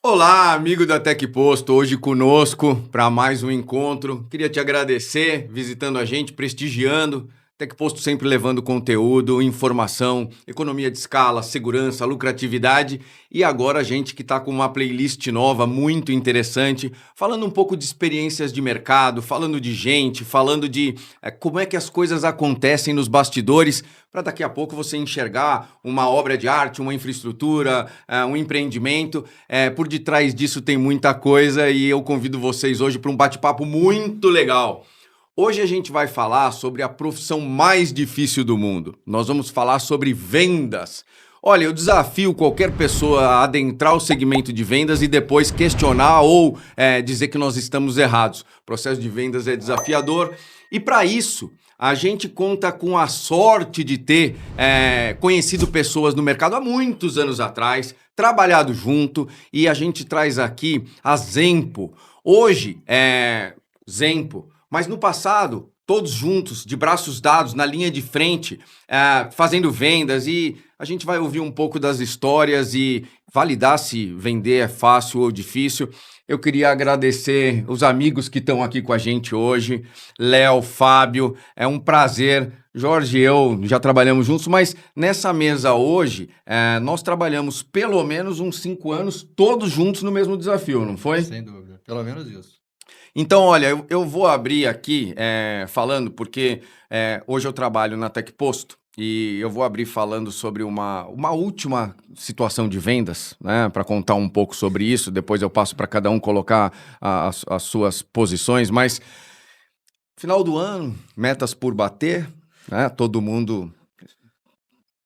Olá, amigo da TecPosto, hoje conosco para mais um encontro. Queria te agradecer visitando a gente, prestigiando. TecPosto sempre levando conteúdo, informação, economia de escala, segurança, lucratividade. E agora a gente que está com uma playlist nova, muito interessante, falando um pouco de experiências de mercado, falando de gente, falando de como é que as coisas acontecem nos bastidores, para daqui a pouco você enxergar uma obra de arte, uma infraestrutura, um empreendimento. Por detrás disso tem muita coisa e eu convido vocês hoje para um bate-papo muito legal. Hoje a gente vai falar sobre a profissão mais difícil do mundo. Nós vamos falar sobre vendas. Olha, eu desafio qualquer pessoa a adentrar o segmento de vendas e depois questionar ou dizer que nós estamos errados. O processo de vendas é desafiador e para isso a gente conta com a sorte de ter conhecido pessoas no mercado há muitos anos atrás, trabalhado junto e a gente traz aqui a Zempo. Hoje Zempo, mas no passado, todos juntos, de braços dados, na linha de frente, fazendo vendas e a gente vai ouvir um pouco das histórias e validar se vender é fácil ou difícil. Eu queria agradecer os amigos que estão aqui com a gente hoje, Léo, Fábio, é um prazer. Jorge e eu já trabalhamos juntos, mas nessa mesa hoje, nós trabalhamos pelo menos uns 5 anos, todos juntos no mesmo desafio, não foi? Sem dúvida, pelo menos isso. Então, olha, eu vou abrir aqui falando, porque hoje eu trabalho na TecPosto e eu vou abrir falando sobre uma última situação de vendas, né, para contar um pouco sobre isso. Depois eu passo para cada um colocar as suas posições, mas final do ano, metas por bater, né, todo mundo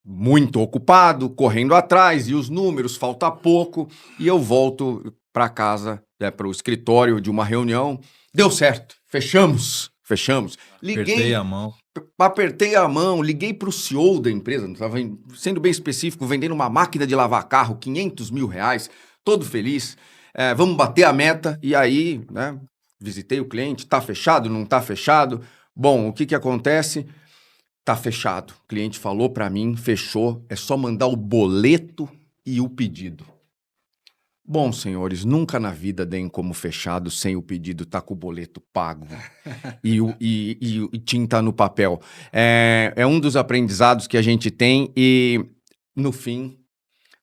muito ocupado, correndo atrás, e os números, falta pouco, e eu volto para casa, para o escritório de uma reunião. Deu certo, fechamos. Apertei Liguei, a mão. apertei a mão, liguei para o CEO da empresa, estava sendo bem específico, vendendo uma máquina de lavar carro, R$ 500 mil, todo feliz. Vamos bater a meta, e aí, né, visitei o cliente, tá fechado, não tá fechado? Bom, o que acontece? Tá fechado. O cliente falou para mim, fechou, é só mandar o boleto e o pedido. Bom, senhores, nunca na vida deem como fechado sem o pedido tá com o boleto pago e tinta no papel. É um dos aprendizados que a gente tem e, no fim,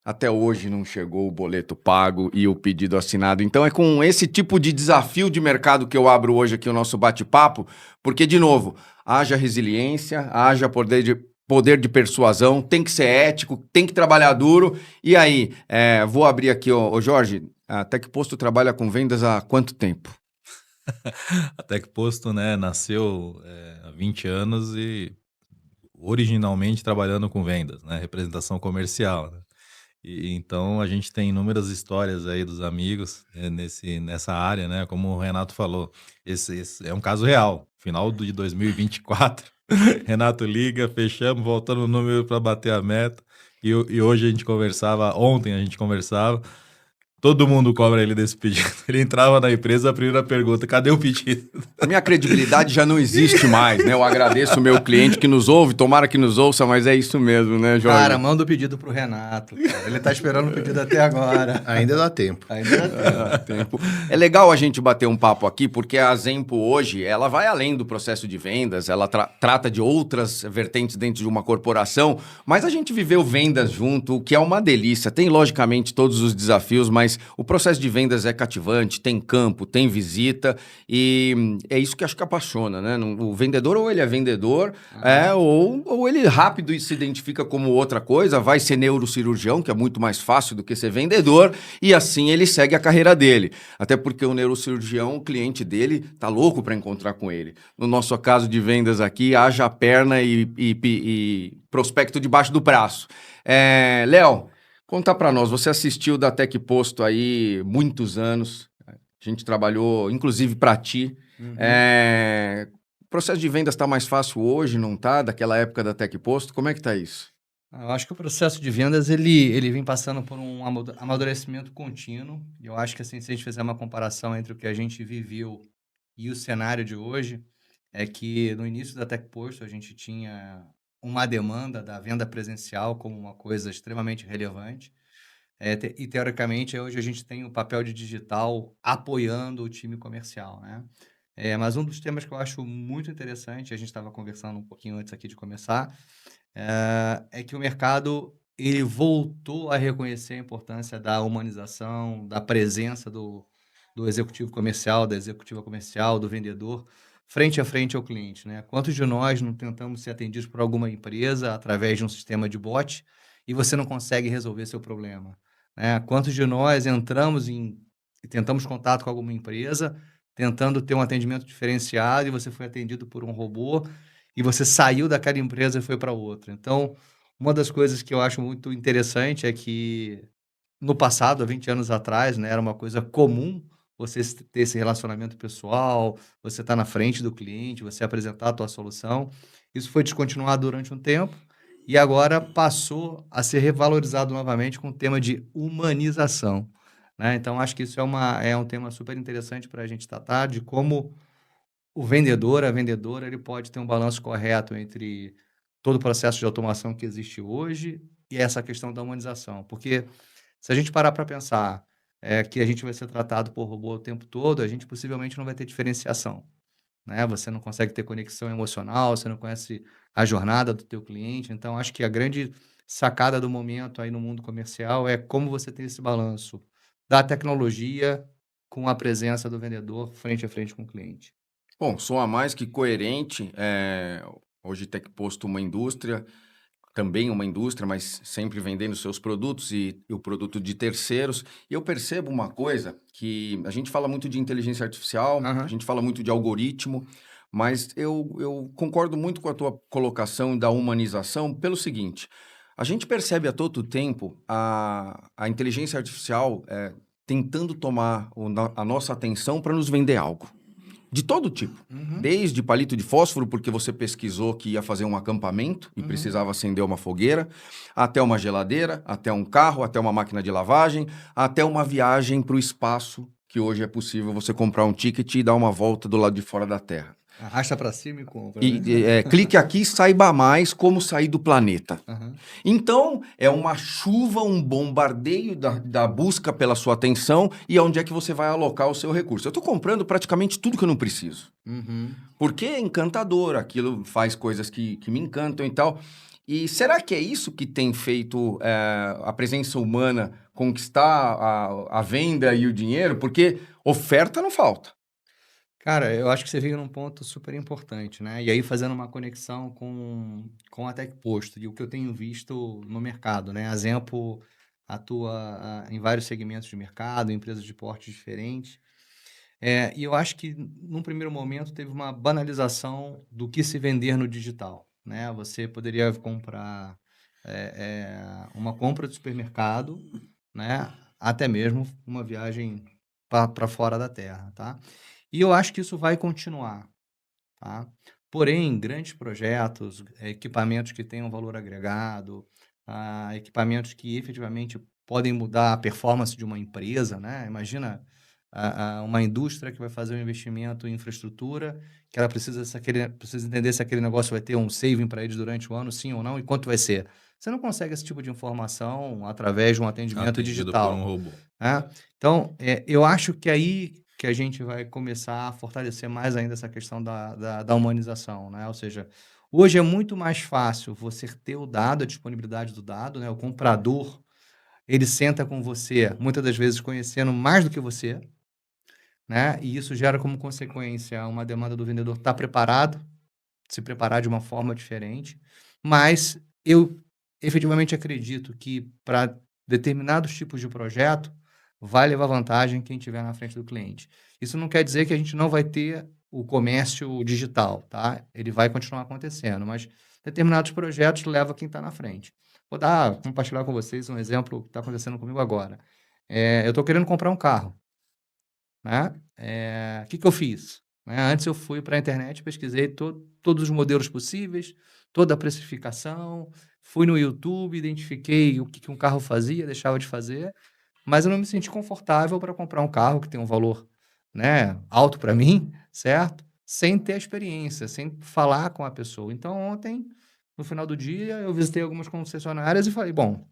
até hoje não chegou o boleto pago e o pedido assinado. Então é com esse tipo de desafio de mercado que eu abro hoje aqui o nosso bate-papo, porque, de novo, haja resiliência, haja poder de persuasão, tem que ser ético, tem que trabalhar duro. E aí, vou abrir aqui, ô Jorge, a TecPosto trabalha com vendas há quanto tempo? A TecPosto, né, nasceu há 20 anos e originalmente trabalhando com vendas, né, representação comercial, né? E então a gente tem inúmeras histórias aí dos amigos nessa área, né? Como o Renato falou, esse é um caso real. Final de 2024, Renato liga, fechamos, voltando o número para bater a meta. E hoje ontem a gente conversava. Todo mundo cobra ele desse pedido. Ele entrava na empresa, a primeira pergunta: cadê o pedido? A minha credibilidade já não existe mais, né? Eu agradeço o meu cliente que nos ouve, tomara que nos ouça, mas é isso mesmo, né, Jorge? Cara, manda o pedido pro Renato, cara. Ele tá esperando o pedido até agora. Ainda dá tempo. Ainda dá tempo. Tempo. É legal a gente bater um papo aqui, porque a Zempo hoje, ela vai além do processo de vendas, ela trata de outras vertentes dentro de uma corporação, mas a gente viveu vendas junto, o que é uma delícia. Tem, logicamente, todos os desafios, mas o processo de vendas é cativante, tem campo, tem visita, e é isso que acho que apaixona, né? O vendedor, ou ele é vendedor, ou ele rápido e se identifica como outra coisa, vai ser neurocirurgião, que é muito mais fácil do que ser vendedor, e assim ele segue a carreira dele. Até porque o neurocirurgião, o cliente dele, tá louco para encontrar com ele. No nosso caso de vendas aqui, haja perna e prospecto debaixo do braço. Léo, conta para nós, você assistiu da TecPosto aí muitos anos, a gente trabalhou inclusive para ti. O processo de vendas está mais fácil hoje, não tá? Daquela época da TecPosto, como é que tá isso? Eu acho que o processo de vendas, ele vem passando por um amadurecimento contínuo. E eu acho que, assim, se a gente fizer uma comparação entre o que a gente viveu e o cenário de hoje, é que no início da TecPosto a gente tinha uma demanda da venda presencial como uma coisa extremamente relevante. E teoricamente, hoje a gente tem o papel de digital apoiando o time comercial, né? Mas um dos temas que eu acho muito interessante, a gente estava conversando um pouquinho antes aqui de começar, é que o mercado ele voltou a reconhecer a importância da humanização, da presença do executivo comercial, da executiva comercial, do vendedor, frente a frente ao cliente, né? Quantos de nós não tentamos ser atendidos por alguma empresa através de um sistema de bot e você não consegue resolver seu problema, né? Quantos de nós entramos e tentamos contato com alguma empresa, tentando ter um atendimento diferenciado e você foi atendido por um robô e você saiu daquela empresa e foi para outra. Então, uma das coisas que eu acho muito interessante é que no passado, há 20 anos atrás, né, era uma coisa comum você ter esse relacionamento pessoal, você estar na frente do cliente, você apresentar a tua solução. Isso foi descontinuado durante um tempo e agora passou a ser revalorizado novamente com o tema de humanização, né? Então, acho que isso é um tema super interessante para a gente tratar, de como o vendedor, a vendedora, ele pode ter um balanço correto entre todo o processo de automação que existe hoje e essa questão da humanização. Porque se a gente parar para pensar, que a gente vai ser tratado por robô o tempo todo, a gente possivelmente não vai ter diferenciação, né? Você não consegue ter conexão emocional, você não conhece a jornada do teu cliente. Então acho que a grande sacada do momento aí no mundo comercial é como você tem esse balanço da tecnologia com a presença do vendedor frente a frente com o cliente. Bom, soa mais que coerente. Hoje Tecposto uma indústria, também uma indústria, mas sempre vendendo seus produtos e o produto de terceiros. E eu percebo uma coisa, que a gente fala muito de inteligência artificial, a Aham. gente fala muito de algoritmo, mas eu concordo muito com a tua colocação da humanização pelo seguinte: a gente percebe a todo tempo a inteligência artificial tentando tomar a nossa atenção para nos vender algo. De todo tipo. Uhum. Desde palito de fósforo, porque você pesquisou que ia fazer um acampamento e Uhum. precisava acender uma fogueira, até uma geladeira, até um carro, até uma máquina de lavagem, até uma viagem para o espaço, que hoje é possível você comprar um ticket e dar uma volta do lado de fora da Terra. Arrasta para cima e compra, E, né? clique aqui e saiba mais como sair do planeta. Aham. Então, é uma chuva, um bombardeio da busca pela sua atenção e onde é que você vai alocar o seu recurso. Eu estou comprando praticamente tudo que eu não preciso. Uhum. Porque é encantador, aquilo faz coisas que me encantam e tal. E será que é isso que tem feito a presença humana conquistar a venda e o dinheiro? Porque oferta não falta. Cara, eu acho que você veio num ponto super importante, né? E aí fazendo uma conexão com a TechPosto e o que eu tenho visto no mercado, né? A Zenpo atua em vários segmentos de mercado, empresas de portes diferentes. E eu acho que num primeiro momento teve uma banalização do que se vender no digital, né? Você poderia comprar uma compra de supermercado, né? Até mesmo uma viagem para fora da Terra, tá? E eu acho que isso vai continuar, tá? Porém, grandes projetos, equipamentos que tenham valor agregado, equipamentos que efetivamente podem mudar a performance de uma empresa, né? Imagina uma indústria que vai fazer um investimento em infraestrutura, que ela precisa entender se aquele negócio vai ter um saving para eles durante o ano, sim ou não, e quanto vai ser. Você não consegue esse tipo de informação através de um atendimento Atendido por um digital, robô. né? Então, eu acho que aí que a gente vai começar a fortalecer mais ainda essa questão da humanização, né? Ou seja, hoje é muito mais fácil você ter o dado, a disponibilidade do dado, né? O comprador, ele senta com você, muitas das vezes conhecendo mais do que você, né? E isso gera como consequência uma demanda do vendedor estar preparado, se preparar de uma forma diferente, mas eu efetivamente acredito que para determinados tipos de projeto vai levar vantagem quem estiver na frente do cliente. Isso não quer dizer que a gente não vai ter o comércio digital, tá? Ele vai continuar acontecendo, mas determinados projetos leva quem está na frente. Compartilhar com vocês um exemplo que está acontecendo comigo agora. Eu estou querendo comprar um carro, né? Que eu fiz? Né? Antes eu fui para a internet, pesquisei todos os modelos possíveis, toda a precificação, fui no YouTube, identifiquei o que um carro fazia, deixava de fazer, mas eu não me senti confortável para comprar um carro que tem um valor, né, alto para mim, certo? Sem ter a experiência, sem falar com a pessoa. Então, ontem, no final do dia, eu visitei algumas concessionárias e falei, bom,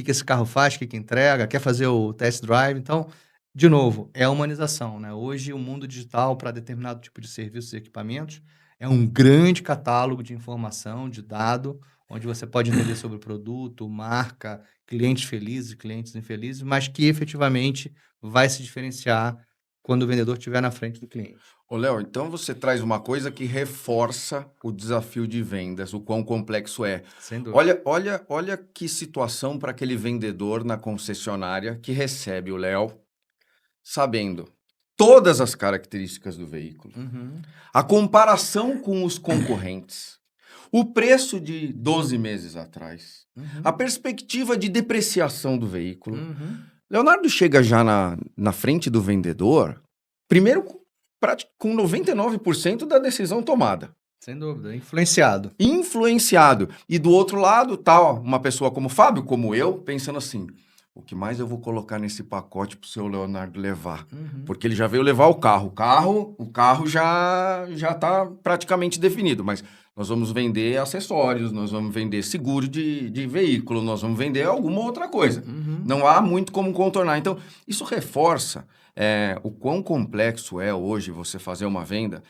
que esse carro faz, o que que entrega, quer fazer o test drive. Então, de novo, é a humanização, né? Hoje, o mundo digital, para determinado tipo de serviços e equipamentos, é um grande catálogo de informação, de dado, onde você pode entender sobre o produto, marca, clientes felizes, clientes infelizes, mas que efetivamente vai se diferenciar quando o vendedor estiver na frente do cliente. Ô, Léo, então você traz uma coisa que reforça o desafio de vendas, o quão complexo é. Sem dúvida. Olha que situação para aquele vendedor na concessionária que recebe o Léo sabendo todas as características do veículo, Uhum, a comparação com os concorrentes, o preço de 12 meses atrás, a uhum, perspectiva de depreciação do veículo. uhum. Leonardo chega já na frente do vendedor, primeiro com 99% da decisão tomada. Sem dúvida. Influenciado. Influenciado. E do outro lado, tá ó, uma pessoa como o Fábio, como eu, pensando assim: o que mais eu vou colocar nesse pacote pro seu Leonardo levar? Uhum. Porque ele já veio levar o carro. O carro já tá praticamente definido, mas nós vamos vender acessórios, nós vamos vender seguro de veículo, nós vamos vender alguma outra coisa. Uhum. Não há muito como contornar. Então, isso reforça o quão complexo é hoje você fazer uma venda.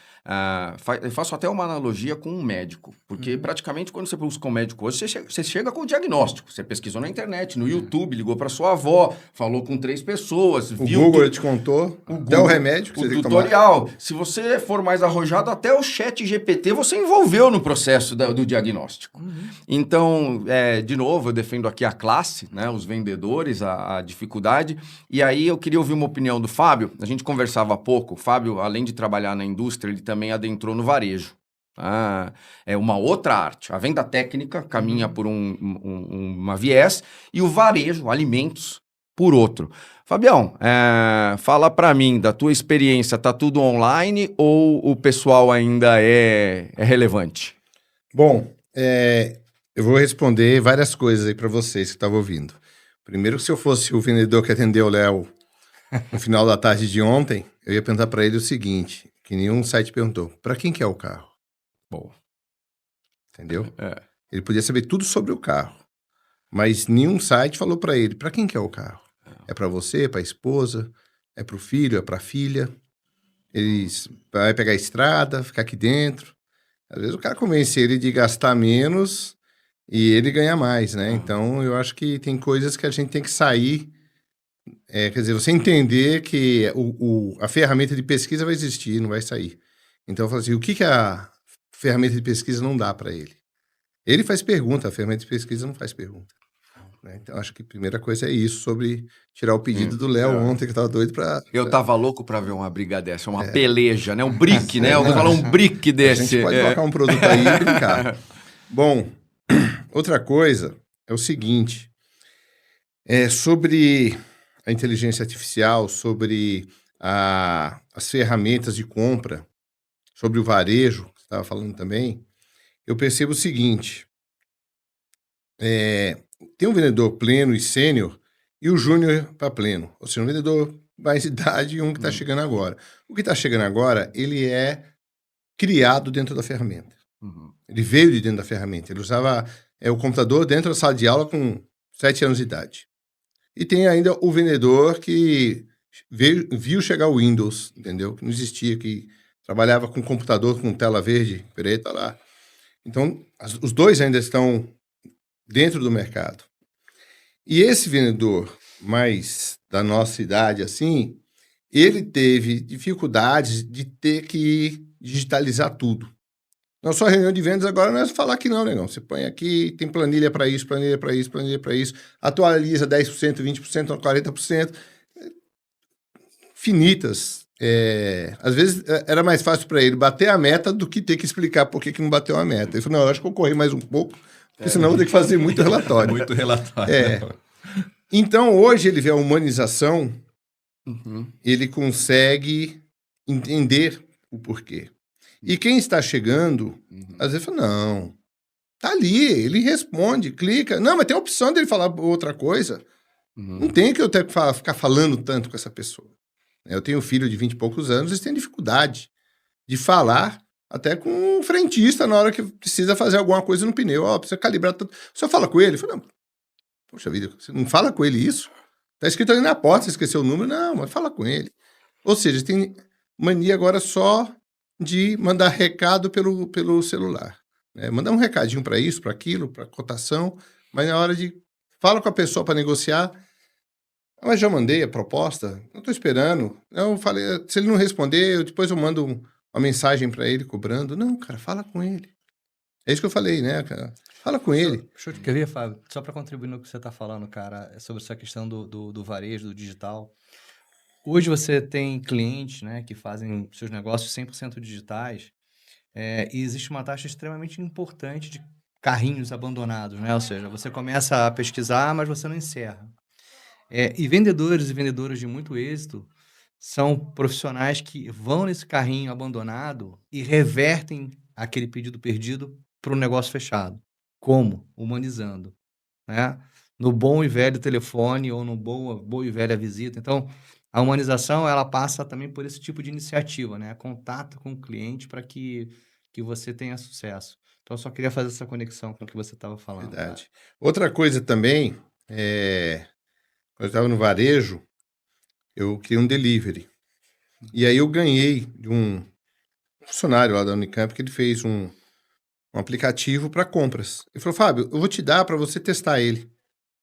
Eu faço até uma analogia com um médico, porque praticamente quando você busca um médico hoje, você chega com o diagnóstico. Você pesquisou na internet, no YouTube, ligou para sua avó, falou com 3 pessoas, O viu Google ele te contou, até o remédio que o você tem que tomar. tutorial. Se você for mais arrojado, até o chat GPT você envolveu no processo do diagnóstico. Então, de novo, eu defendo aqui a classe, né, os vendedores, a dificuldade. E aí eu queria ouvir uma opinião do Fábio. A gente conversava há pouco. O Fábio, além de trabalhar na indústria, ele também adentrou no varejo. É uma outra arte. A venda técnica caminha por uma viés e o varejo, alimentos, por outro. Fabião, fala para mim, da tua experiência, tá tudo online ou o pessoal ainda é relevante? Bom, eu vou responder várias coisas aí para vocês que estavam ouvindo. Primeiro, se eu fosse o vendedor que atendeu o Léo no final da tarde de ontem, eu ia perguntar para ele o seguinte, que nenhum site perguntou, para quem que é o carro? Bom, Entendeu? Ele podia saber tudo sobre o carro, mas nenhum site falou para ele, para quem que é o carro? É para você, para a esposa, é para o filho, é para a filha? Ele vai pegar a estrada, ficar aqui dentro? Às vezes o cara convence ele de gastar menos e ele ganha mais, né? Então, eu acho que tem coisas que a gente tem que sair. Quer dizer, você entender que a ferramenta de pesquisa vai existir, não vai sair. Então, eu falo assim, o que a ferramenta de pesquisa não dá para ele? Ele faz pergunta, a ferramenta de pesquisa não faz pergunta. Né? Então, acho que a primeira coisa é isso, sobre tirar o pedido do Léo ontem, que eu tava doido para... eu tava louco para ver uma briga dessa, uma peleja, né? Um brick, né? Eu vou falar um brick A desse. gente pode colocar um produto aí e brincar. Bom, outra coisa é o seguinte, sobre a inteligência artificial, sobre as ferramentas de compra, sobre o varejo, que você estava falando também, eu percebo o seguinte, tem um vendedor pleno e sênior e o júnior para pleno, ou seja, um vendedor mais idade e um que está chegando agora. O que está chegando agora, ele é criado dentro da ferramenta. Ele veio de dentro da ferramenta. Ele usava o computador dentro da sala de aula com 7 anos de idade. E tem ainda o vendedor que viu chegar o Windows, entendeu? Que não existia, que trabalhava com computador com tela verde, preta lá. Então, os dois ainda estão dentro do mercado. E esse vendedor mais da nossa idade, assim, ele teve dificuldades de ter que digitalizar tudo. Na sua reunião de vendas agora não é falar que não, negão. Você põe aqui, tem planilha para isso, planilha para isso, planilha para isso, atualiza 10%, 20%, 40%. Finitas. Às vezes era mais fácil para ele bater a meta do que ter que explicar por que não bateu a meta. Ele falou, não, eu acho que eu corri mais um pouco, porque senão eu vou ter que fazer muito relatório. Muito relatório. Então, hoje ele vê a humanização, ele consegue entender o porquê. E quem está chegando, às vezes fala, não, tá ali, ele responde, clica. Não, mas tem a opção dele falar outra coisa. Não tem que eu ter que ficar falando tanto com essa pessoa. Eu tenho um filho de 20 e poucos anos, eles têm dificuldade de falar até com um frentista na hora que precisa fazer alguma coisa no pneu. Precisa calibrar tudo. O senhor fala com ele? Fala, não, Poxa vida, você não fala com ele isso? Tá escrito ali na porta, você esqueceu o número? Não, mas fala com ele. Ou seja, tem mania agora só de mandar recado pelo celular. Né? Mandar um recadinho para isso, para aquilo, para cotação, mas na hora de fala com a pessoa para negociar, mas já mandei a proposta, não estou esperando. Eu falei, se ele não responder, depois eu mando uma mensagem para ele cobrando. Não, cara, fala com ele. É isso que eu falei, né, cara? Fala com ele. Quer ver, Fábio? Só para contribuir no que você está falando, cara, sobre essa questão do varejo, do digital. Hoje você tem clientes, né, que fazem seus negócios 100% digitais, e existe uma taxa extremamente importante de carrinhos abandonados, né? Ou seja, você começa a pesquisar, mas você não encerra. E vendedores e vendedoras de muito êxito são profissionais que vão nesse carrinho abandonado e revertem aquele pedido perdido para um negócio fechado. Como? Humanizando, né? No bom e velho telefone ou no boa e velha visita. Então, a humanização, ela passa também por esse tipo de iniciativa, né? Contato com o cliente para que você tenha sucesso. Então, eu só queria fazer essa conexão com o que você estava falando. Verdade. Outra coisa também, quando eu estava no varejo, eu criei um delivery. E aí eu ganhei de um funcionário lá da Unicamp que ele fez um aplicativo para compras. Ele falou, Fábio, eu vou te dar para você testar ele.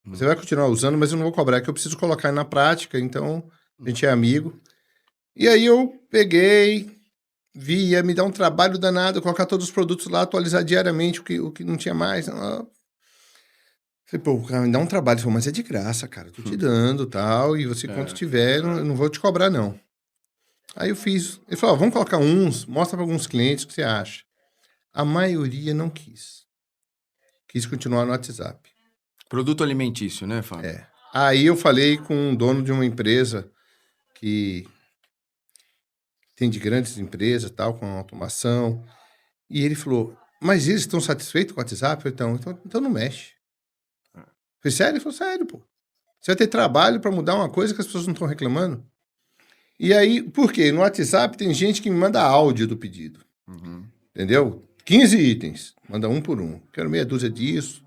Você vai continuar usando, mas eu não vou cobrar, que eu preciso colocar na prática, então a gente é amigo. E aí eu peguei, ia me dar um trabalho danado, colocar todos os produtos lá, atualizar diariamente o que não tinha mais. Falei, pô, cara, me dá um trabalho. Ele falou, mas é de graça, cara, tô te dando tal, e você quanto tiver, eu não vou te cobrar, não. Aí eu fiz. Ele falou, vamos colocar uns, mostra para alguns clientes o que você acha. A maioria não quis. Quis continuar no WhatsApp. Produto alimentício, né, Fábio? Aí eu falei com um dono de uma empresa que tem de grandes empresas, tal, com automação. E ele falou, mas eles estão satisfeitos com o WhatsApp? Eu falei, então não mexe. Eu falei, sério? Ele falou, sério, pô. Você vai ter trabalho para mudar uma coisa que as pessoas não estão reclamando? E aí, por quê? No WhatsApp tem gente que me manda áudio do pedido. Entendeu? 15 itens. Manda um por um. Quero meia dúzia disso,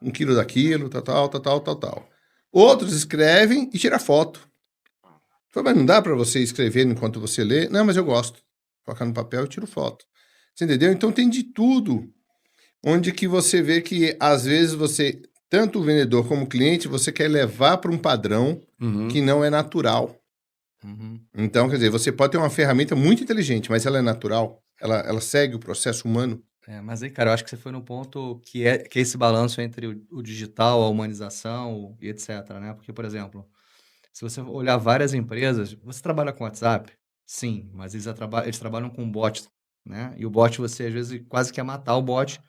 1 quilo daquilo, tal. Outros escrevem e tiram foto. Mas não dá para você escrever enquanto você lê? Não, mas eu gosto. Colocar no papel e tiro foto. Você entendeu? Então tem de tudo. Onde que você vê que, às vezes, você, tanto o vendedor como o cliente, você quer levar para um padrão que não é natural. Então, quer dizer, você pode ter uma ferramenta muito inteligente, mas ela é natural. Ela segue o processo humano. Mas aí, cara, eu acho que você foi no ponto que é esse balanço entre o digital, a humanização e etc, né? Porque, por exemplo, se você olhar várias empresas, você trabalha com WhatsApp? Sim, mas eles trabalham com bot, né? E o bot, você às vezes quase quer matar o bot,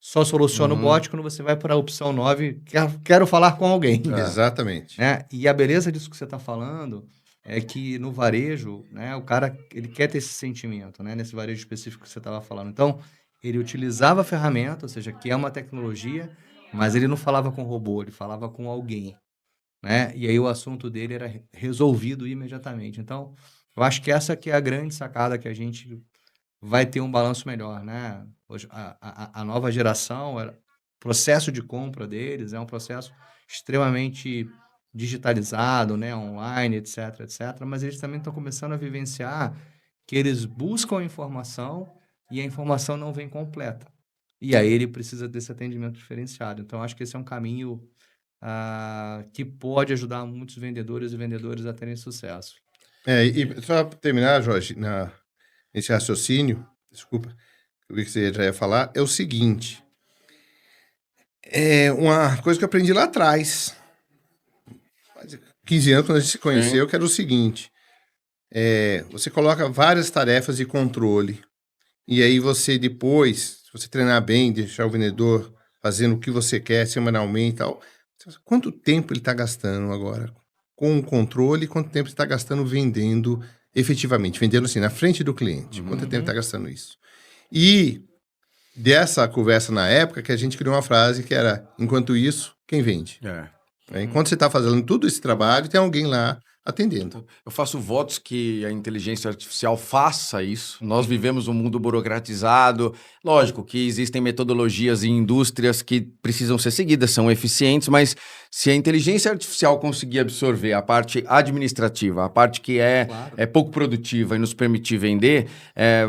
só soluciona o bot quando você vai para a opção 9, quero falar com alguém. Exatamente. Né? E a beleza disso que você está falando é que no varejo, né, o cara ele quer ter esse sentimento, né? Nesse varejo específico que você estava falando. Então, ele utilizava a ferramenta, ou seja, que é uma tecnologia, mas ele não falava com o robô, ele falava com alguém, né? E aí o assunto dele era resolvido imediatamente. Então, eu acho que essa que é a grande sacada, que a gente vai ter um balanço melhor, né? Hoje, a nova geração, o processo de compra deles é um processo extremamente digitalizado, né? Online, etc, mas eles também estão começando a vivenciar que eles buscam a informação e a informação não vem completa. E aí ele precisa desse atendimento diferenciado. Então, acho que esse é um caminho que pode ajudar muitos vendedores e vendedoras a terem sucesso. E só para terminar, Jorge, nesse raciocínio, desculpa, eu vi que você já ia falar, é o seguinte, uma coisa que eu aprendi lá atrás, faz 15 anos, quando a gente se conheceu, que era o seguinte, você coloca várias tarefas de controle, e aí você depois, se você treinar bem, deixar o vendedor fazendo o que você quer semanalmente e tal, quanto tempo ele está gastando agora com o controle, quanto tempo ele está gastando vendendo efetivamente, vendendo assim, na frente do cliente, quanto tempo está gastando isso. E dessa conversa na época que a gente criou uma frase que era, enquanto isso, quem vende? Enquanto você está fazendo tudo esse trabalho, tem alguém lá atendendo. Eu faço votos que a inteligência artificial faça isso. Nós vivemos um mundo burocratizado. Lógico que existem metodologias e indústrias que precisam ser seguidas, são eficientes, mas se a inteligência artificial conseguir absorver a parte administrativa, a parte que Claro. é pouco produtiva e nos permitir vender,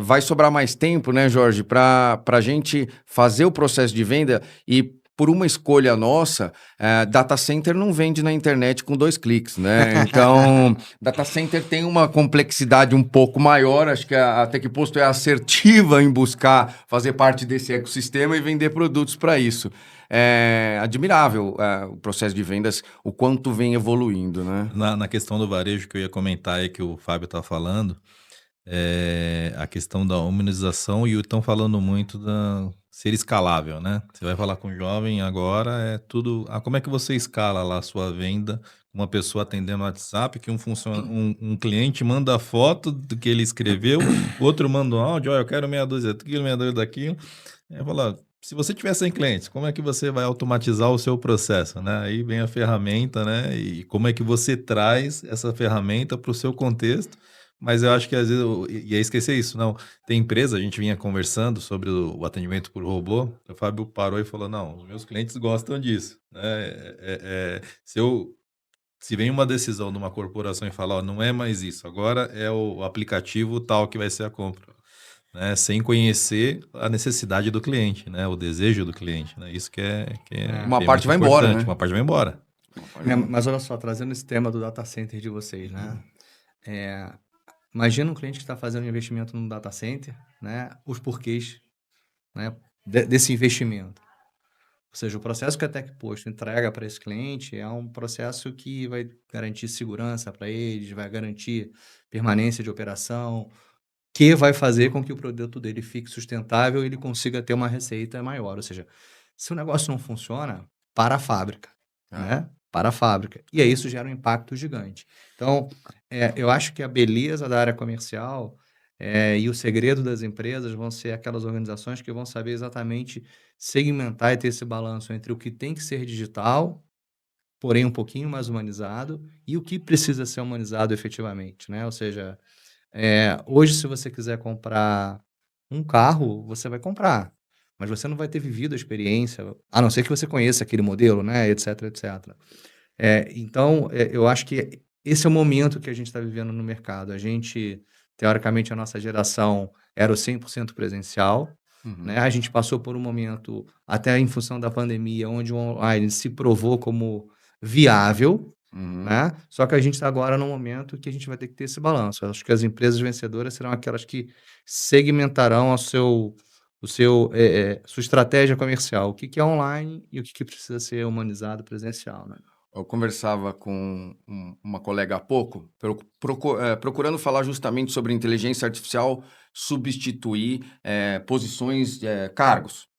vai sobrar mais tempo, né, Jorge, para a gente fazer o processo de venda e por uma escolha nossa, data center não vende na internet com 2 cliques, né? Então, data center tem uma complexidade um pouco maior, acho que a Tecposto é assertiva em buscar fazer parte desse ecossistema e vender produtos para isso. É admirável o processo de vendas, o quanto vem evoluindo, né? Na questão do varejo que eu ia comentar aí, que o Fábio está falando, a questão da humanização, e estão falando muito da ser escalável, né? Você vai falar com um jovem agora, é tudo... como é que você escala lá a sua venda? Uma pessoa atendendo no WhatsApp, que um cliente manda a foto do que ele escreveu, outro manda um áudio, eu quero meia dúzia daquilo, meia dúzia daquilo. Fala, se você tiver 100 clientes, como é que você vai automatizar o seu processo, né? Aí vem a ferramenta, né? E como é que você traz essa ferramenta para o seu contexto. Mas eu acho que às vezes eu ia esquecer isso. Não, tem empresa, a gente vinha conversando sobre o atendimento por robô, o Fábio parou e falou, não, os meus clientes gostam disso, né? Se vem uma decisão de uma corporação e fala, não é mais isso, agora é o aplicativo tal que vai ser a compra, né? Sem conhecer a necessidade do cliente, né? O desejo do cliente, né? Isso que é Uma é parte muito vai embora, importante. né? Uma parte vai embora. Mas olha só, trazendo esse tema do data center de vocês, né? Imagina um cliente que está fazendo um investimento num data center, né? Os porquês, né? Desse investimento. Ou seja, o processo que a Tecposto entrega para esse cliente é um processo que vai garantir segurança para eles, vai garantir permanência de operação, que vai fazer com que o produto dele fique sustentável e ele consiga ter uma receita maior. Ou seja, se o negócio não funciona, para a fábrica, né? Para a fábrica. E aí isso gera um impacto gigante. Então, eu acho que a beleza da área comercial e o segredo das empresas vão ser aquelas organizações que vão saber exatamente segmentar e ter esse balanço entre o que tem que ser digital, porém um pouquinho mais humanizado, e o que precisa ser humanizado efetivamente, né? Ou seja, hoje, se você quiser comprar um carro, você vai comprar, mas você não vai ter vivido a experiência, a não ser que você conheça aquele modelo, né? Etc, etc. Então, eu acho que esse é o momento que a gente está vivendo no mercado. A gente, teoricamente, a nossa geração era o 100% presencial, né? A gente passou por um momento, até em função da pandemia, onde o online se provou como viável, né? Só que a gente está agora num momento que a gente vai ter que ter esse balanço. Eu acho que as empresas vencedoras serão aquelas que segmentarão sua estratégia comercial, o que é online e o que precisa ser humanizado presencial, né? Eu conversava com uma colega há pouco, procurando falar justamente sobre inteligência artificial substituir posições, cargos.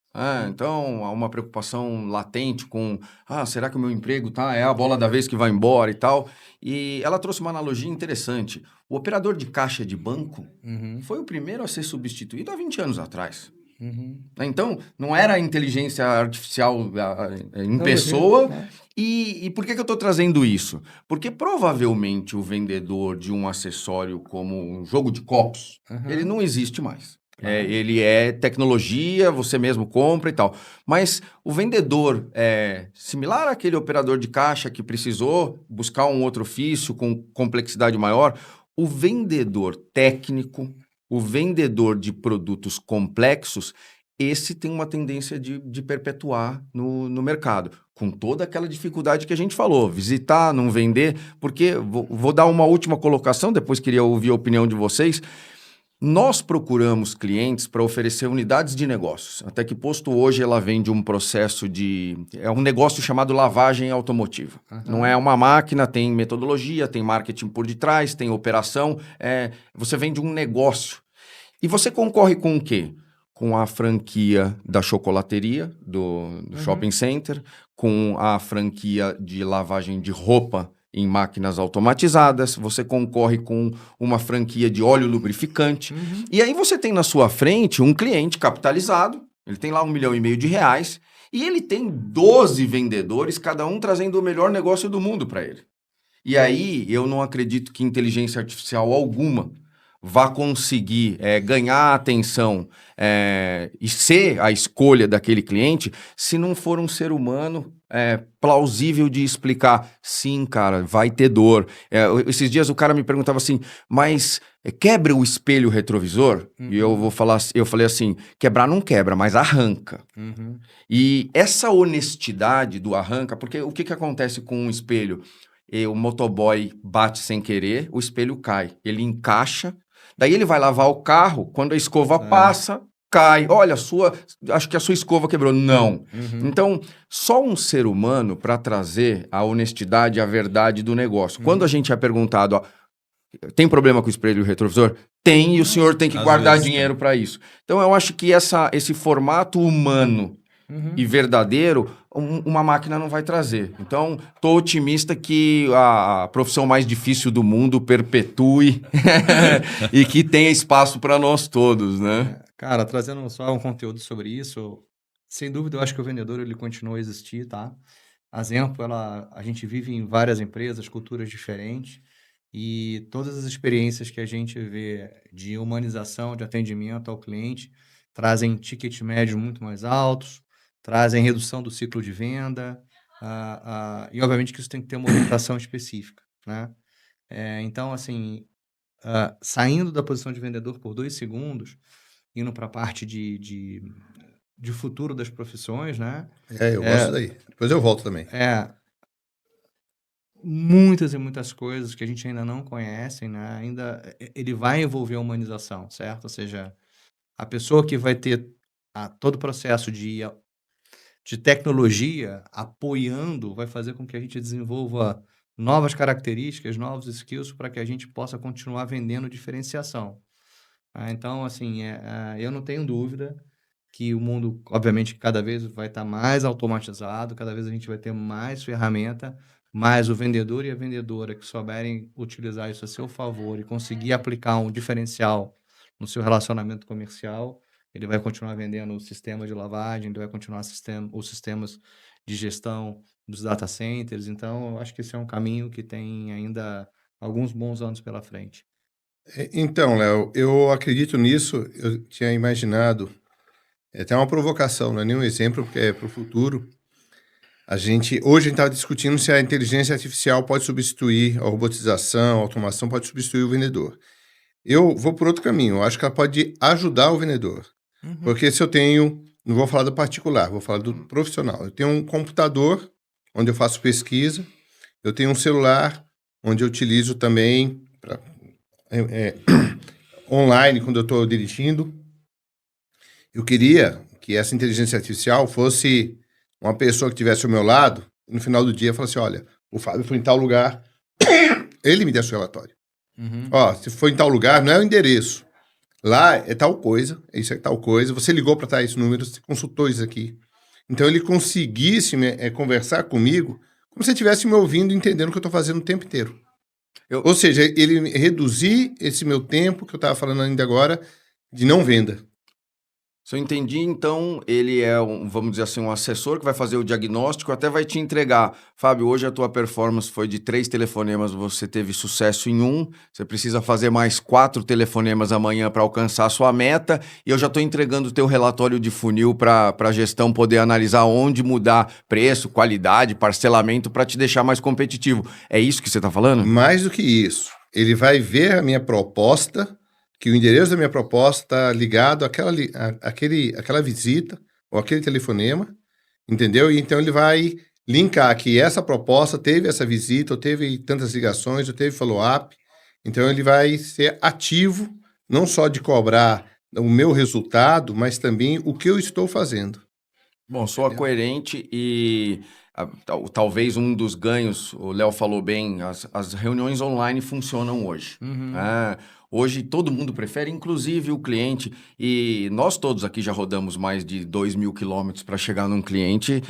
Então, há uma preocupação latente com, será que o meu emprego é a bola da vez que vai embora e tal? E ela trouxe uma analogia interessante. O operador de caixa de banco foi o primeiro a ser substituído há 20 anos atrás. Então, não era a inteligência artificial em pessoa. E por que eu estou trazendo isso? Porque provavelmente o vendedor de um acessório como um jogo de copos, ele não existe mais. Ele é tecnologia, você mesmo compra e tal. Mas o vendedor similar àquele operador de caixa que precisou buscar um outro ofício com complexidade maior, o vendedor técnico, o vendedor de produtos complexos, esse tem uma tendência de perpetuar no mercado, com toda aquela dificuldade que a gente falou, visitar, não vender, porque, vou dar uma última colocação, depois queria ouvir a opinião de vocês. Nós procuramos clientes para oferecer unidades de negócios. A Tecposto hoje ela vende um processo é um negócio chamado lavagem automotiva. Não é uma máquina, tem metodologia, tem marketing por detrás, tem operação. Você vende um negócio. E você concorre com o quê? Com a franquia da chocolateria, do shopping center, com a franquia de lavagem de roupa em máquinas automatizadas, você concorre com uma franquia de óleo lubrificante, e aí você tem na sua frente um cliente capitalizado, ele tem lá R$1,5 milhão, e ele tem 12 vendedores, cada um trazendo o melhor negócio do mundo para ele. E aí eu não acredito que inteligência artificial alguma vá conseguir ganhar a atenção e ser a escolha daquele cliente se não for um ser humano plausível de explicar. Sim, cara, vai ter dor. Esses dias o cara me perguntava assim, mas quebra o espelho retrovisor? E eu falei assim, quebrar não quebra, mas arranca. E essa honestidade do arranca, porque o que acontece com um espelho? O motoboy bate sem querer, o espelho cai, ele encaixa, daí ele vai lavar o carro, quando a escova passa, cai. Olha, acho que a sua escova quebrou. Não. Então, só um ser humano para trazer a honestidade e a verdade do negócio. Quando a gente é perguntado, ó, tem problema com o espelho retrovisor? Tem, e o senhor tem que guardar dinheiro para isso. Então, eu acho que esse formato humano e verdadeiro, uma máquina não vai trazer. Então, tô otimista que a profissão mais difícil do mundo perpetue e que tenha espaço para nós todos, né? Cara, trazendo só um conteúdo sobre isso, sem dúvida eu acho que o vendedor ele continua a existir, tá? A Zenpo, a gente vive em várias empresas, culturas diferentes, e todas as experiências que a gente vê de humanização, de atendimento ao cliente, trazem ticket médio muito mais altos, trazem redução do ciclo de venda, e obviamente que isso tem que ter uma orientação específica, né? Então, assim, saindo da posição de vendedor por 2 segundos, indo para a parte de futuro das profissões, né? Eu gosto daí. Depois eu volto também. Muitas e muitas coisas que a gente ainda não conhece, né? Ele vai envolver a humanização, certo? Ou seja, a pessoa que vai ter todo o processo de tecnologia apoiando vai fazer com que a gente desenvolva novas características, novos skills para que a gente possa continuar vendendo diferenciação. Então, assim, eu não tenho dúvida que o mundo, obviamente, cada vez vai estar mais automatizado, cada vez a gente vai ter mais ferramenta, mas o vendedor e a vendedora que souberem utilizar isso a seu favor e conseguir aplicar um diferencial no seu relacionamento comercial, ele vai continuar vendendo o sistema de lavagem, ele vai continuar os sistemas de gestão dos data centers. Então, eu acho que esse é um caminho que tem ainda alguns bons anos pela frente. Então, Léo, eu acredito nisso. Eu tinha imaginado, até uma provocação, não é nenhum exemplo, porque é para o futuro. Hoje a gente estava discutindo se a inteligência artificial pode substituir a robotização, a automação pode substituir o vendedor. Eu vou por outro caminho, eu acho que ela pode ajudar o vendedor. Porque se eu tenho, não vou falar do particular, vou falar do profissional. Eu tenho um computador onde eu faço pesquisa, eu tenho um celular onde eu utilizo também online quando eu estou dirigindo. Eu queria que essa inteligência artificial fosse uma pessoa que estivesse ao meu lado e no final do dia falasse, olha, o Fábio foi em tal lugar, ele me desse o relatório. Ó, se foi em tal lugar, não é o endereço. Lá é tal coisa, isso é tal coisa, você ligou para tais números, você consultou isso aqui. Então ele conseguisse conversar comigo como se ele estivesse me ouvindo e entendendo o que eu estou fazendo o tempo inteiro. Ou seja, ele reduzir esse meu tempo, que eu estava falando ainda agora, de não venda. Se eu entendi, então, ele é, vamos dizer assim, um assessor que vai fazer o diagnóstico, até vai te entregar. Fábio, hoje a tua performance foi de 3 telefonemas, você teve sucesso em 1, você precisa fazer mais 4 telefonemas amanhã para alcançar a sua meta, e eu já estou entregando o teu relatório de funil para a gestão poder analisar onde mudar preço, qualidade, parcelamento, para te deixar mais competitivo. É isso que você está falando? Mais do que isso, ele vai ver a minha proposta, que o endereço da minha proposta está ligado àquela visita ou aquele telefonema, entendeu? E então ele vai linkar que essa proposta teve essa visita, ou teve tantas ligações, ou teve follow-up. Então ele vai ser ativo, não só de cobrar o meu resultado, mas também o que eu estou fazendo. Bom, soa coerente e talvez um dos ganhos, o Léo falou bem, as reuniões online funcionam hoje. Hoje todo mundo prefere, inclusive o cliente, e nós todos aqui já rodamos mais de 2.000 quilômetros para chegar num cliente,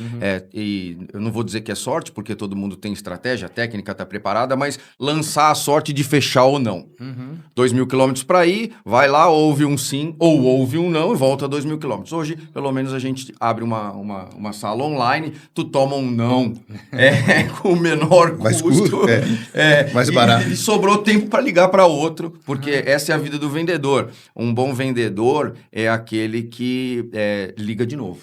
e eu não vou dizer que é sorte, porque todo mundo tem estratégia, a técnica está preparada, mas lançar a sorte de fechar ou não. 2.000 quilômetros para ir, vai lá, ouve um sim ou ouve um não e volta a 2.000 quilômetros. Hoje, pelo menos, a gente abre uma sala online, tu toma um não com o menor Mais custo, mais barato. e sobrou tempo para ligar para outro, porque essa é a vida do vendedor. Um bom vendedor é aquele que liga de novo.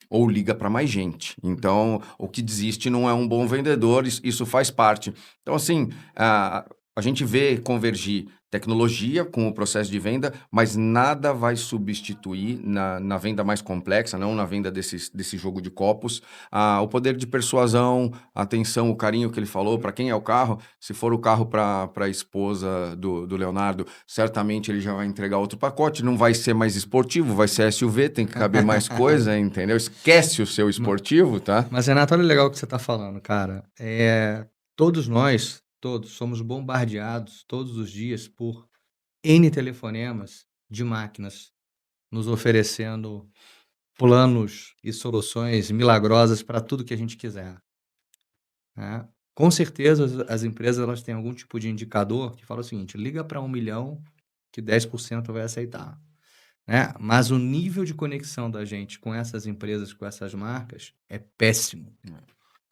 Ou liga para mais gente. Então, o que desiste não é um bom vendedor, isso faz parte. Então, assim, a gente vê convergir tecnologia com o processo de venda, mas nada vai substituir na venda mais complexa, não na venda desse jogo de copos, o poder de persuasão, a atenção, o carinho que ele falou, para quem é o carro. Se for o carro para a esposa do Leonardo, certamente ele já vai entregar outro pacote, não vai ser mais esportivo, vai ser SUV, tem que caber mais coisa, entendeu? Esquece o seu esportivo, tá? Mas, Renato, olha legal o que você está falando, cara. Todos nós, somos bombardeados todos os dias por N telefonemas de máquinas nos oferecendo planos e soluções milagrosas para tudo que a gente quiser, né? Com certeza as empresas elas têm algum tipo de indicador que fala o seguinte: liga para 1 milhão que 10% vai aceitar, né? Mas o nível de conexão da gente com essas empresas, com essas marcas, é péssimo,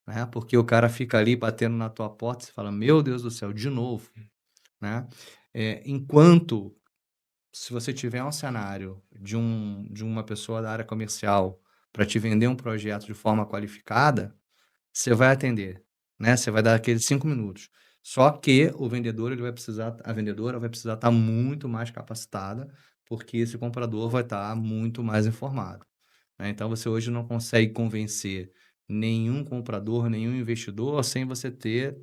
né? Porque o cara fica ali batendo na tua porta e você fala, meu Deus do céu, de novo, né? Enquanto, se você tiver um cenário de uma pessoa da área comercial para te vender um projeto de forma qualificada, você vai atender, né? Você vai dar aqueles 5 minutos. Só que o vendedor, a vendedora vai precisar estar muito mais capacitada, porque esse comprador vai estar muito mais informado, né? Então, você hoje não consegue convencer nenhum comprador, nenhum investidor, sem você ter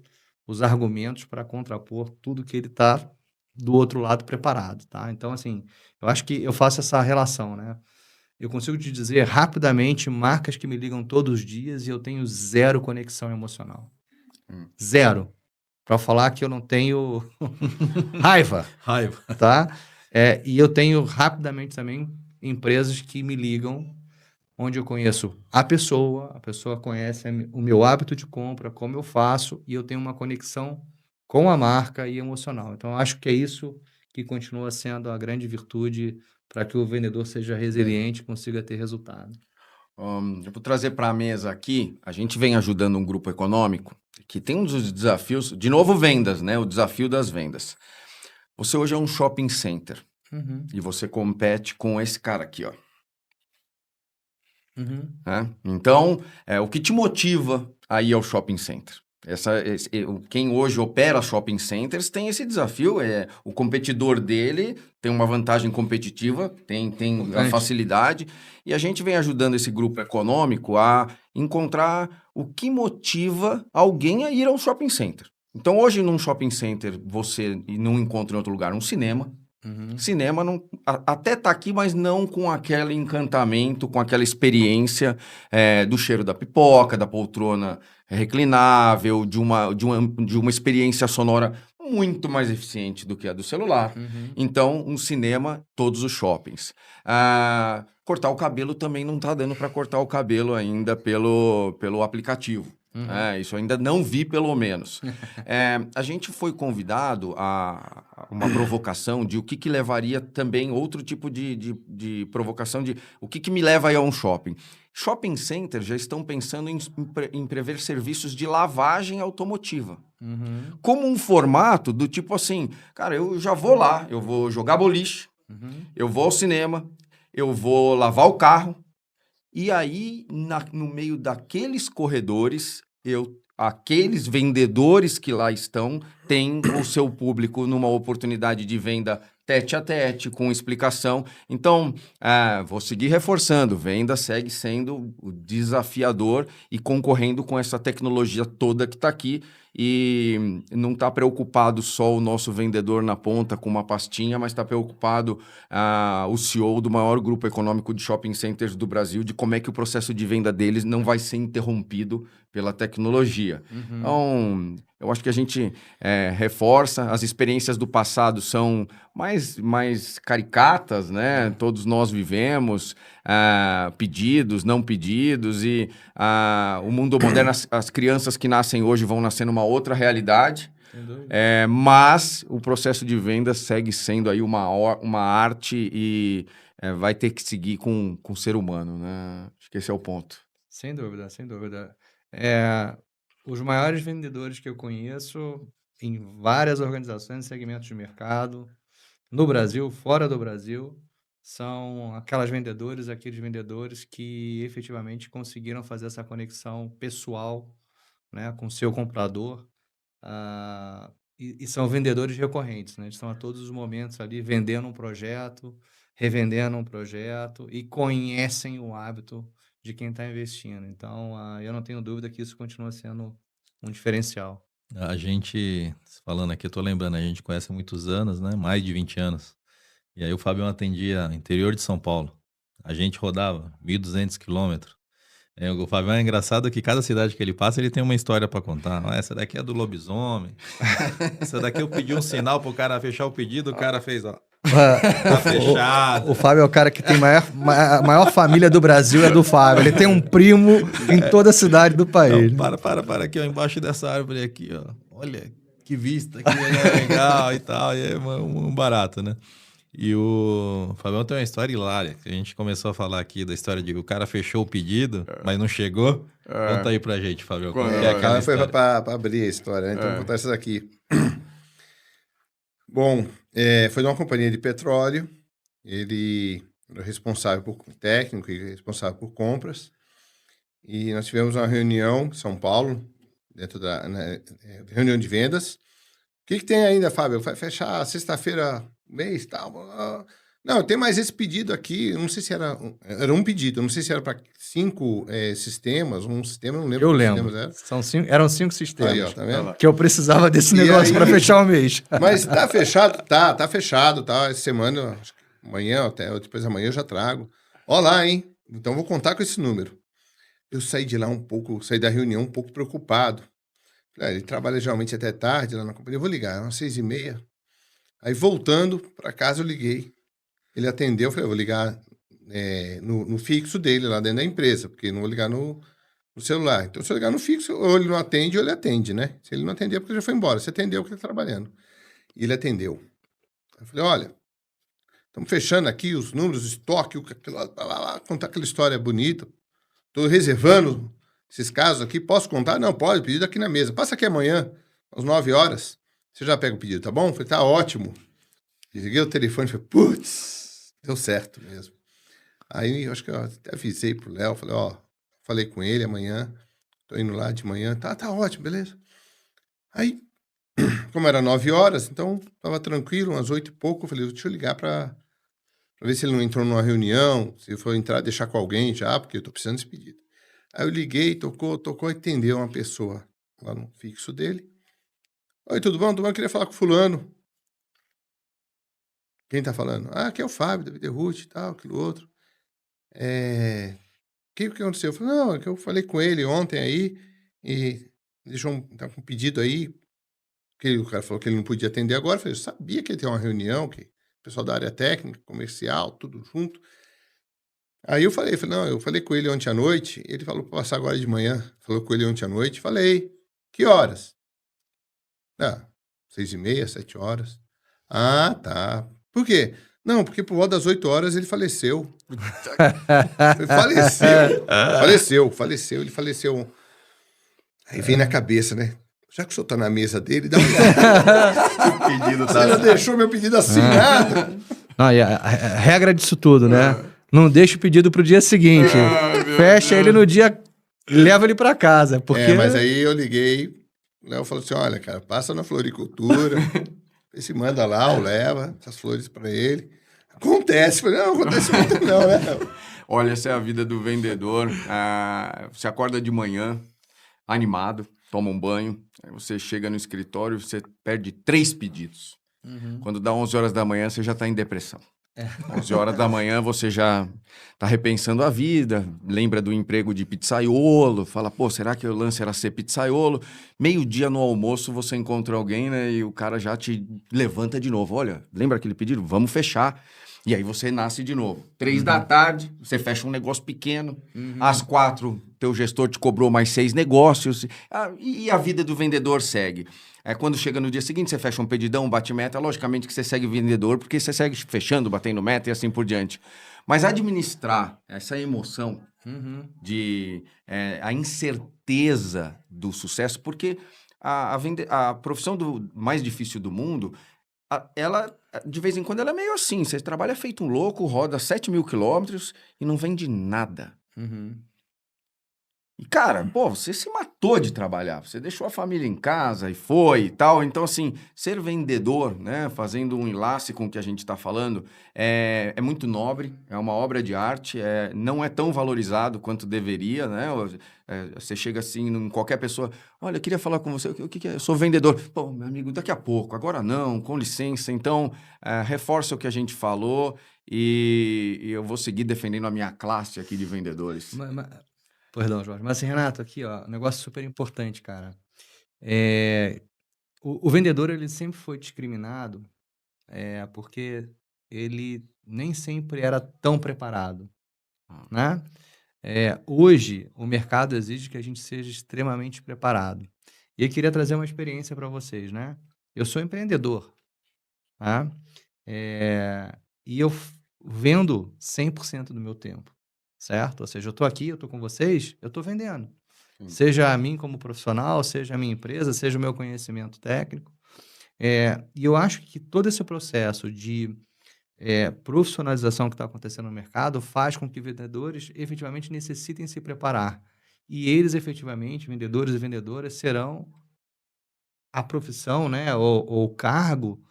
os argumentos para contrapor tudo que ele está do outro lado preparado, tá? Então, assim, eu acho que eu faço essa relação, né? Eu consigo te dizer rapidamente marcas que me ligam todos os dias e eu tenho zero conexão emocional. Zero. Para falar que eu não tenho raiva, tá? E eu tenho rapidamente também empresas que me ligam onde eu conheço a pessoa conhece o meu hábito de compra, como eu faço, e eu tenho uma conexão com a marca e emocional. Então, eu acho que é isso que continua sendo a grande virtude para que o vendedor seja resiliente e consiga ter resultado. Eu vou trazer para a mesa aqui, a gente vem ajudando um grupo econômico que tem um dos desafios, de novo vendas, né? O desafio das vendas. Você hoje é um shopping center e você compete com esse cara aqui, ó. Né? Então, o que te motiva a ir ao shopping center? Quem hoje opera shopping centers tem esse desafio, o competidor dele tem uma vantagem competitiva, tem a facilidade, e a gente vem ajudando esse grupo econômico a encontrar o que motiva alguém a ir ao shopping center. Então, hoje num shopping center você não encontra em outro lugar um cinema. Cinema até tá aqui, mas não com aquele encantamento, com aquela experiência do cheiro da pipoca, da poltrona reclinável, de uma experiência sonora muito mais eficiente do que a do celular. Então, um cinema, todos os shoppings. Cortar o cabelo também não tá dando para cortar o cabelo ainda pelo aplicativo. Isso ainda não vi, pelo menos. A gente foi convidado a uma provocação de o que levaria também outro tipo de provocação de o que me leva a ir a um shopping. Shopping centers já estão pensando em prever serviços de lavagem automotiva. Como um formato do tipo assim, cara, eu já vou lá, eu vou jogar boliche, eu vou ao cinema, eu vou lavar o carro, e aí, no meio daqueles corredores, aqueles vendedores que lá estão têm o seu público numa oportunidade de venda tete a tete, com explicação. Então, vou seguir reforçando, venda segue sendo desafiador e concorrendo com essa tecnologia toda que está aqui. e não está preocupado só o nosso vendedor na ponta com uma pastinha, mas está preocupado o CEO do maior grupo econômico de shopping centers do Brasil, de como é que o processo de venda deles não vai ser interrompido pela tecnologia. Então, eu acho que a gente reforça, as experiências do passado são mais caricatas, né? Todos nós vivemos pedidos, não pedidos, e o mundo moderno, as crianças que nascem hoje vão nascer numa outra realidade, mas o processo de venda segue sendo aí uma arte e vai ter que seguir com o ser humano, né? Acho que esse é o ponto. Sem dúvida, sem dúvida. Os maiores vendedores que eu conheço em várias organizações e segmentos de mercado, no Brasil, fora do Brasil, são aqueles vendedores que efetivamente conseguiram fazer essa conexão pessoal, né, com o seu comprador, e são vendedores recorrentes, né? Estão a todos os momentos ali vendendo um projeto, revendendo um projeto e conhecem o hábito de quem está investindo. Então, eu não tenho dúvida que isso continua sendo um diferencial. A gente, falando aqui, eu tô lembrando, a gente conhece há muitos anos, né? Mais de 20 anos. E aí o Fabião atendia interior de São Paulo. A gente rodava 1.200 quilômetros. O Fabião é engraçado que cada cidade que ele passa, ele tem uma história para contar. Essa daqui é do lobisomem. Essa daqui eu pedi um sinal pro cara fechar o pedido, o cara fez, ó. Tá fechado. O Fábio é o cara que tem a maior família do Brasil, é do Fábio. Ele tem um primo em toda a cidade do país. Não, para aqui, ó, embaixo dessa árvore aqui, ó. Olha que vista, que legal e tal. E é um barato, né? E o Fabião tem uma história hilária. A gente começou a falar aqui da história de que o cara fechou o pedido, mas não chegou. Conta aí pra gente, Fabião. O cara foi para abrir a história, né? Então vou contar isso aqui. Bom, foi de uma companhia de petróleo. Ele era responsável por técnico e responsável por compras. E nós tivemos uma reunião em São Paulo, dentro da reunião de vendas. O que tem ainda, Fábio? Vai fechar sexta-feira, mês e tal. Não, tem mais esse pedido aqui. Não sei se era um pedido. Não sei se era para 5 sistemas, um sistema, não lembro. Eu lembro. Eram 5 sistemas. Aí, ó, tá vendo? Que eu precisava desse negócio para fechar o mês. Mas tá fechado? Tá fechado, tá? Essa semana, acho que amanhã, até depois da manhã eu já trago. Ó lá, hein? Então vou contar com esse número. Eu saí de lá saí da reunião um pouco preocupado. Ele trabalha geralmente até tarde lá na companhia. Eu vou ligar, umas 6h30. Aí voltando para casa eu liguei. Ele atendeu, eu falei, eu vou ligar no fixo dele lá dentro da empresa, porque não vou ligar no celular. Então, se eu ligar no fixo, ou ele não atende, ou ele atende, né? Se ele não atender, é porque ele já foi embora. Se atendeu, porque ele está trabalhando. E ele atendeu. Eu falei, olha, estamos fechando aqui os números, o estoque, contar aquela história bonita. Estou reservando esses casos aqui. Posso contar? Não, pode, pedido aqui na mesa. Passa aqui amanhã, às 9h. Você já pega o pedido, tá bom? Eu falei, tá ótimo. Liguei o telefone e falei, putz, deu certo mesmo. Aí, eu acho que eu até avisei pro Léo, falei com ele amanhã, tô indo lá de manhã, tá ótimo, beleza. Aí, como era 9h, então, tava tranquilo, umas 8 e pouco, eu falei, deixa eu ligar pra ver se ele não entrou numa reunião, se for entrar, deixar com alguém já, porque eu tô precisando desse pedido. Aí eu liguei, tocou, atendeu uma pessoa lá no fixo dele. Oi, tudo bom? Eu queria falar com fulano. Quem tá falando? Aqui é o Fábio, da Videroot e tal, aquilo outro. O que aconteceu? Eu falei, não, é que eu falei com ele ontem aí e deixou tá com um pedido aí, que o cara falou que ele não podia atender agora. Eu falei, eu sabia que ele tem uma reunião, que o pessoal da área técnica, comercial, tudo junto. Aí eu falei, não, eu falei com ele ontem à noite, ele falou para passar agora de manhã. Falou com ele ontem à noite, falei, que horas? 6h30, 7h. Ah, tá. Por quê? Não, porque por volta das 8h ele faleceu. Faleceu, ele faleceu. Aí vem na cabeça, né? Já que o senhor tá na mesa dele, dá uma olhada. Você já deixou meu pedido assinado. Não, e a regra disso tudo, né? Não deixa o pedido pro dia seguinte. Fecha ele no dia, leva ele para casa. Porque... mas aí eu liguei, o Léo falou assim, olha, cara, passa na floricultura, se manda lá, ou leva essas flores para ele. Acontece. Não acontece muito não, né? Olha, essa é a vida do vendedor. Você acorda de manhã, animado. toma um banho, aí você chega no escritório, você perde 3 pedidos. Quando dá 11 horas da manhã, você já está em depressão. 11 horas da manhã, você já está repensando a vida, lembra do emprego de pizzaiolo, fala, pô, será que o lance era ser pizzaiolo? Meio-dia no almoço, você encontra alguém, né, e o cara já te levanta de novo. Olha, lembra aquele pedido? Vamos fechar. E aí você nasce de novo. 3 da tarde, você fecha um negócio pequeno. Às 4, teu gestor te cobrou mais 6 negócios. E a vida do vendedor segue. Quando chega no dia seguinte, você fecha um pedidão, bate meta. Logicamente que você segue o vendedor, porque você segue fechando, batendo meta e assim por diante. Mas administrar essa emoção de a incerteza do sucesso, porque a profissão mais difícil do mundo, ela, de vez em quando, ela é meio assim. Você trabalha feito um louco, roda 7.000 quilômetros e não vende nada. E, cara, pô, você se matou de trabalhar. Você deixou a família em casa e foi e tal. Então, assim, ser vendedor, né, fazendo um enlace com o que a gente está falando, é muito nobre, é uma obra de arte, não é tão valorizado quanto deveria, né? Você chega assim, em qualquer pessoa, olha, eu queria falar com você, o que é? Eu sou vendedor. Pô, meu amigo, daqui a pouco, agora não, com licença. Então, reforça o que a gente falou e eu vou seguir defendendo a minha classe aqui de vendedores. Perdão, Jorge. Mas assim, Renato, aqui, ó, um negócio super importante, cara. É, o vendedor, ele sempre foi discriminado, porque ele nem sempre era tão preparado, né? Hoje, o mercado exige que a gente seja extremamente preparado. E eu queria trazer uma experiência para vocês, né? Eu sou empreendedor, tá? E eu vendo 100% do meu tempo, certo? Ou seja, eu estou aqui, eu estou com vocês, eu estou vendendo. Sim. Seja a mim como profissional, seja a minha empresa, seja o meu conhecimento técnico. E eu acho que todo esse processo de profissionalização que está acontecendo no mercado faz com que vendedores efetivamente necessitem se preparar. E eles, efetivamente, vendedores e vendedoras, serão a profissão, né, ou o cargo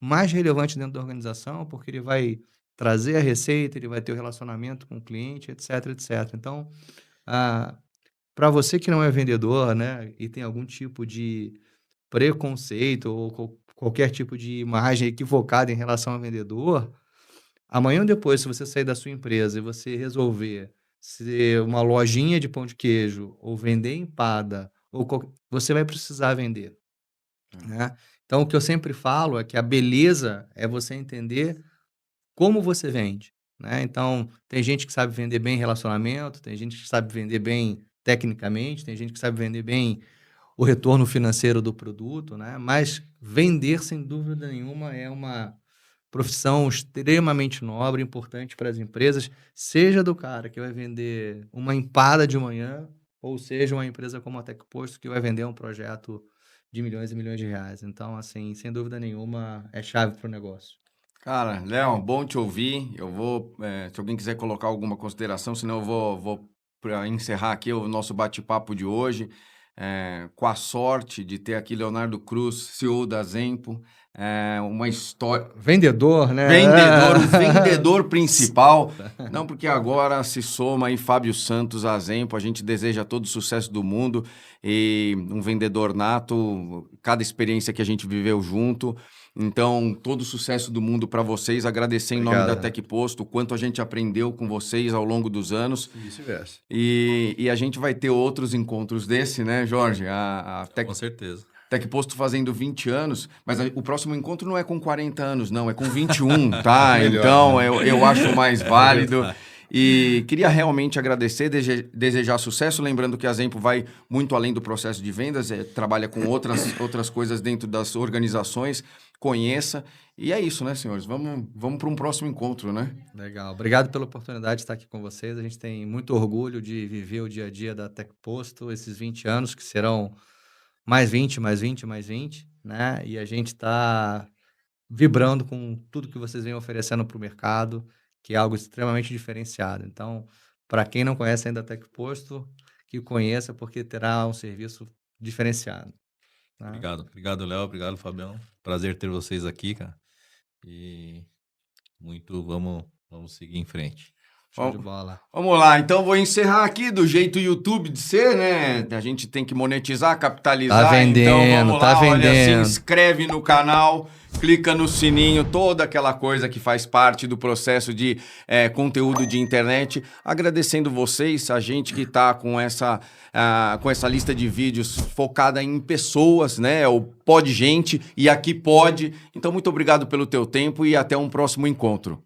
mais relevante dentro da organização, porque ele vai trazer a receita, ele vai ter o relacionamento com o cliente, etc, etc. Então, para você que não é vendedor, né, e tem algum tipo de preconceito ou qualquer tipo de imagem equivocada em relação ao vendedor, amanhã ou depois, se você sair da sua empresa e você resolver ser uma lojinha de pão de queijo ou vender empada, você vai precisar vender, né? Então, o que eu sempre falo é que a beleza é você entender como você vende, né? Então, tem gente que sabe vender bem relacionamento, tem gente que sabe vender bem tecnicamente, tem gente que sabe vender bem o retorno financeiro do produto, né? Mas vender, sem dúvida nenhuma, é uma profissão extremamente nobre, importante para as empresas, seja do cara que vai vender uma empada de manhã, ou seja, uma empresa como a TecPosto que vai vender um projeto de milhões e milhões de reais. Então, assim, sem dúvida nenhuma, é chave para o negócio. Cara, Léo, bom te ouvir. Eu vou, se alguém quiser colocar alguma consideração, senão eu vou para encerrar aqui o nosso bate-papo de hoje, com a sorte de ter aqui Leonardo Cruz, CEO da Zempo, uma história... Vendedor, né? Vendedor, o vendedor principal. Não, porque agora se soma aí Fábio Santos a Zempo, a gente deseja todo o sucesso do mundo e um vendedor nato, cada experiência que a gente viveu junto. Então, todo o sucesso do mundo para vocês, agradecer em nome da Obrigado. TecPosto, o quanto a gente aprendeu com vocês ao longo dos anos. E vice-versa. E a gente vai ter outros encontros desse, né, Jorge? A Com certeza. TecPosto fazendo 20 anos, mas o próximo encontro não é com 40 anos, não, é com 21, tá? Melhor, Então, né? eu acho mais válido. E queria realmente agradecer, desejar sucesso, lembrando que a Zempo vai muito além do processo de vendas, trabalha com outras coisas dentro das organizações, conheça. E é isso, né, senhores? Vamos para um próximo encontro, né? Legal. Obrigado pela oportunidade de estar aqui com vocês. A gente tem muito orgulho de viver o dia a dia da TecPosto, esses 20 anos que serão mais 20, mais 20, mais 20, né? E a gente está vibrando com tudo que vocês vêm oferecendo para o mercado, que é algo extremamente diferenciado. Então, para quem não conhece ainda a TecPosto, que conheça, porque terá um serviço diferenciado. Tá? Obrigado, Léo. Obrigado, Fabião. Prazer ter vocês aqui, cara. E vamos seguir em frente. Show de bola. Vamos lá, então vou encerrar aqui do jeito YouTube de ser, né? A gente tem que monetizar, capitalizar. Tá vendendo, então vamos tá lá, olha, vendendo. se inscreve no canal, clica no sininho, toda aquela coisa que faz parte do processo de conteúdo de internet. Agradecendo vocês, a gente que tá com essa lista de vídeos focada em pessoas, né? O Pode Gente e aqui pode. Então, muito obrigado pelo teu tempo e até um próximo encontro.